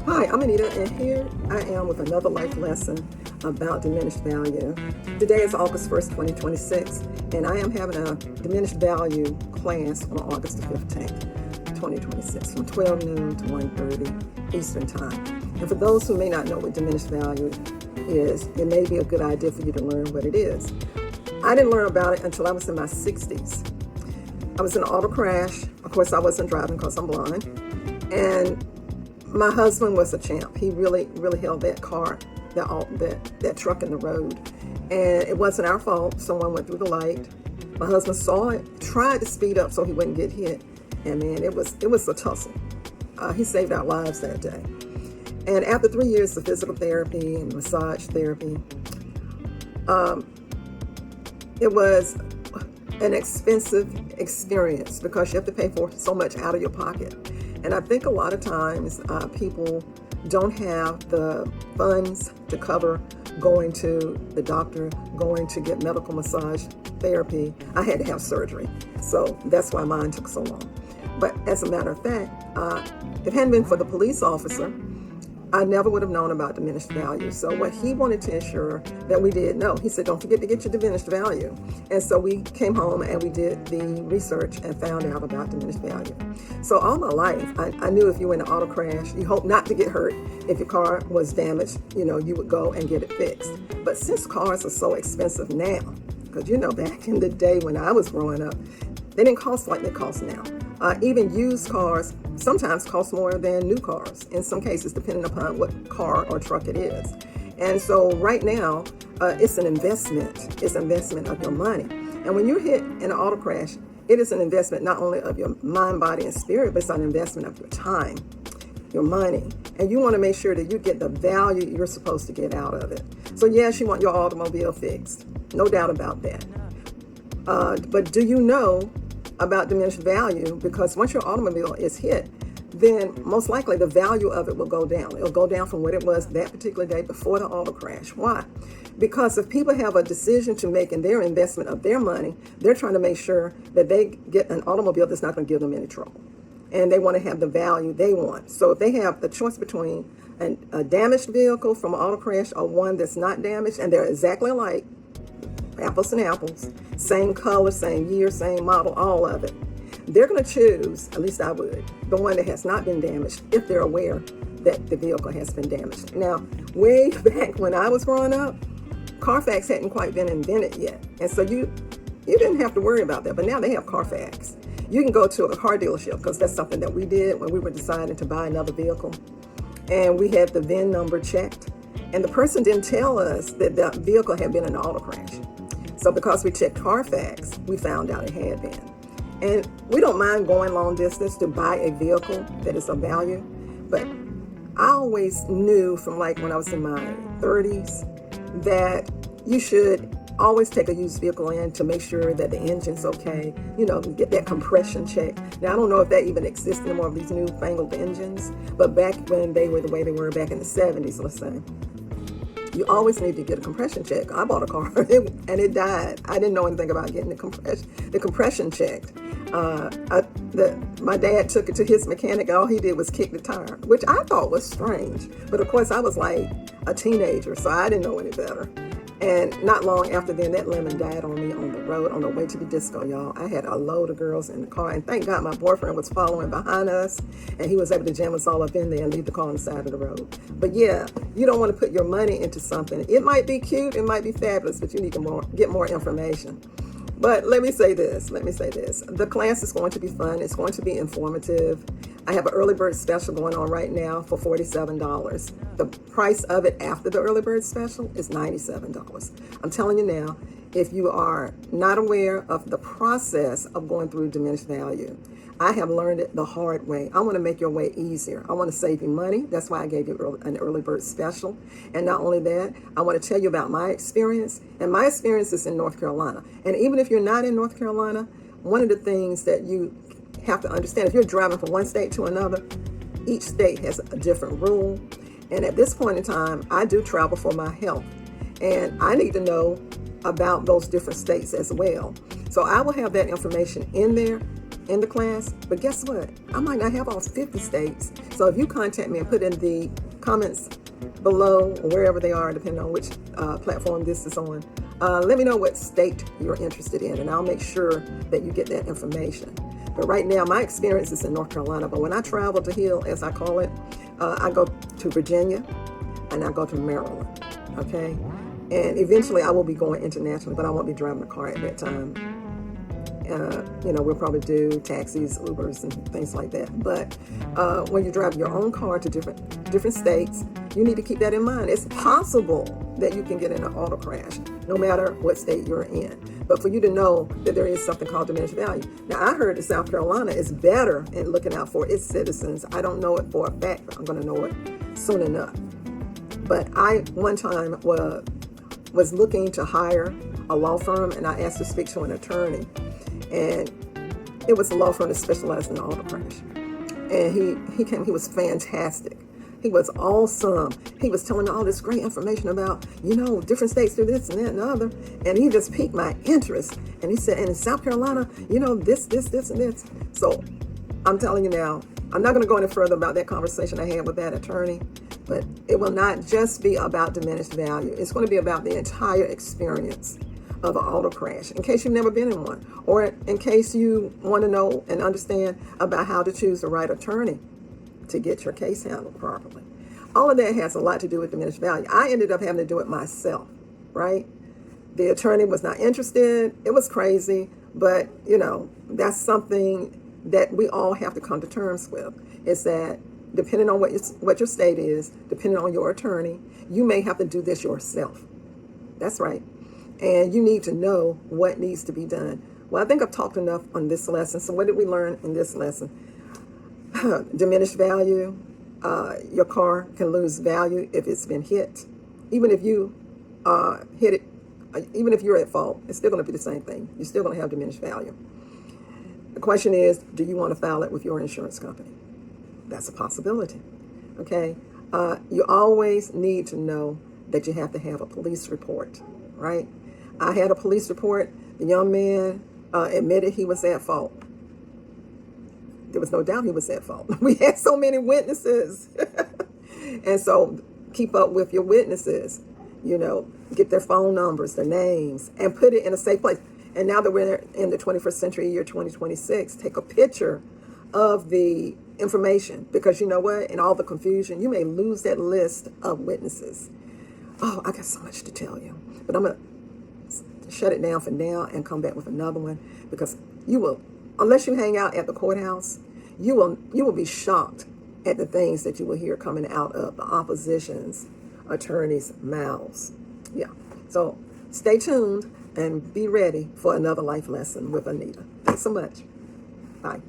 Hi, I'm Anita, and here I am with another life lesson about diminished value. Today is August 1st, 2026, and I am having a diminished value class on August the 15th, 2026, from 12 noon to 1:30 Eastern Time. And for those who may not know what diminished value is, it may be a good idea for you to learn what it is. I didn't learn about it until I was in my 60s. I was in an auto crash. Of course, I wasn't driving because I'm blind. And my husband was a champ. He really held that car, that truck in the road. And it wasn't our fault. Someone went through the light. My husband saw it, tried to speed up so he wouldn't get hit. And man, it was a tussle. He saved our lives that day. And after 3 years of physical therapy and massage therapy, it was an expensive experience because you have to pay for so much out of your pocket. And I think a lot of times people don't have the funds to cover going to the doctor, going to get medical massage therapy. I had to have surgery, so that's why mine took so long. But as a matter of fact, if it hadn't been for the police officer, I never would have known about diminished value. So what he wanted to ensure that we did know, he said, don't forget to get your diminished value. And so we came home and we did the research and found out about diminished value. So all my life, I knew if you were in an auto crash, you hope not to get hurt. If your car was damaged, you would go and get it fixed. But since cars are so expensive now, because back in the day when I was growing up, they didn't cost like they cost now. Even used cars sometimes cost more than new cars, in some cases, depending upon what car or truck it is. And so right now, it's an investment. It's an investment of your money. And when you're hit in an auto crash, it is an investment not only of your mind, body, and spirit, but it's an investment of your time, your money. And you want to make sure that you get the value you're supposed to get out of it. So yes, you want your automobile fixed. No doubt about that. But do you know about diminished value? Because once your automobile is hit, then most likely the value of it will go down. It'll go down from what it was that particular day before the auto crash. Why? Because if people have a decision to make in their investment of their money, they're trying to make sure that they get an automobile that's not going to give them any trouble. And they want to have the value they want. So if they have the choice between a damaged vehicle from an auto crash or one that's not damaged, and they're exactly alike, apples and apples, same color, same year, same model, all of it, they're going to choose, at least I would, the one that has not been damaged if they're aware that the vehicle has been damaged. Now, way back when I was growing up, Carfax hadn't quite been invented yet. And so you didn't have to worry about that. But now they have Carfax. You can go to a car dealership, because that's something that we did when we were deciding to buy another vehicle. And we had the VIN number checked. And the person didn't tell us that the vehicle had been in an auto crash. So because we checked Carfax, we found out it had been. And we don't mind going long distance to buy a vehicle that is of value. But I always knew from like when I was in my 30s that you should always take a used vehicle in to make sure that the engine's okay, get that compression check. Now, I don't know if that even exists anymore of these newfangled engines, but back when they were the way they were back in the 70s, let's say, you always need to get a compression check. I bought a car and it died. I didn't know anything about getting the compression checked. My dad took it to his mechanic. All he did was kick the tire, which I thought was strange. But of course, I was like a teenager, so I didn't know any better. And not long after then, that lemon died on me on the road on the way to the disco, y'all. I had a load of girls in the car, and thank God my boyfriend was following behind us, and he was able to jam us all up in there and leave the car on the side of the road. But yeah, you don't want to put your money into something. It might be cute, it might be fabulous, but you need to get more information. But let me say this. The class is going to be fun. It's going to be informative. I have an early bird special going on right now for $47. The price of it after the early bird special is $97. I'm telling you now, if you are not aware of the process of going through diminished value, I have learned it the hard way. I want to make your way easier. I want to save you money. That's why I gave you an early bird special. And not only that, I want to tell you about my experience. And my experience is in North Carolina. And even if you're not in North Carolina, one of the things that you have to understand, if you're driving from one state to another, each state has a different rule. And at this point in time, I do travel for my health. And I need to know about those different states as well. So I will have that information in there. in the class, but guess what? I might not have all 50 states. So if you contact me and put in the comments below, or wherever they are, depending on which platform this is on, let me know what state you're interested in, and I'll make sure that you get that information. But right now, my experience is in North Carolina, but when I travel to heal, as I call it, I go to Virginia and I go to Maryland, okay? And eventually I will be going internationally, but I won't be driving a car at that time. We'll probably do taxis, Ubers, and things like that. But when you drive your own car to different states, you need to keep that in mind. It's possible that you can get in an auto crash, no matter what state you're in. But for you to know that there is something called diminished value. Now, I heard that South Carolina is better in looking out for its citizens. I don't know it for a fact, but I'm going to know it soon enough. But I, one time, was looking to hire a law firm, and I asked to speak to an attorney. And it was a law firm that specialized in auto crash. And he came, he was fantastic. He was awesome. He was telling me all this great information about, different states do this and that and the other. And he just piqued my interest. And he said, and in South Carolina, this, and this. So I'm telling you now, I'm not going to go any further about that conversation I had with that attorney, but it will not just be about diminished value. It's going to be about the entire experience of an auto crash, in case you've never been in one, or in case you want to know and understand about how to choose the right attorney to get your case handled properly. All of that has a lot to do with diminished value. I ended up having to do it myself, right? The attorney was not interested. It was crazy, but that's something that we all have to come to terms with, is that depending on what your state is, depending on your attorney, you may have to do this yourself. That's right. And you need to know what needs to be done. Well, I think I've talked enough on this lesson. So what did we learn in this lesson? Diminished value. Your car can lose value if it's been hit. Even if you hit it, even if you're at fault, it's still going to be the same thing. You're still going to have diminished value. The question is, do you want to file it with your insurance company? That's a possibility. Okay? You always need to know that you have to have a police report, right? I had a police report. The young man admitted he was at fault. There was no doubt he was at fault. We had so many witnesses. And so keep up with your witnesses, get their phone numbers, their names, and put it in a safe place. And now that we're in the 21st century, year 2026, take a picture of the information, because you know what? In all the confusion, you may lose that list of witnesses. Oh, I got so much to tell you, but I'm going to shut it down for now and come back with another one, because you will, unless you hang out at the courthouse, you will be shocked at the things that you will hear coming out of the opposition's attorneys' mouths. Yeah. So stay tuned and be ready for another life lesson with Anita. Thanks so much. Bye.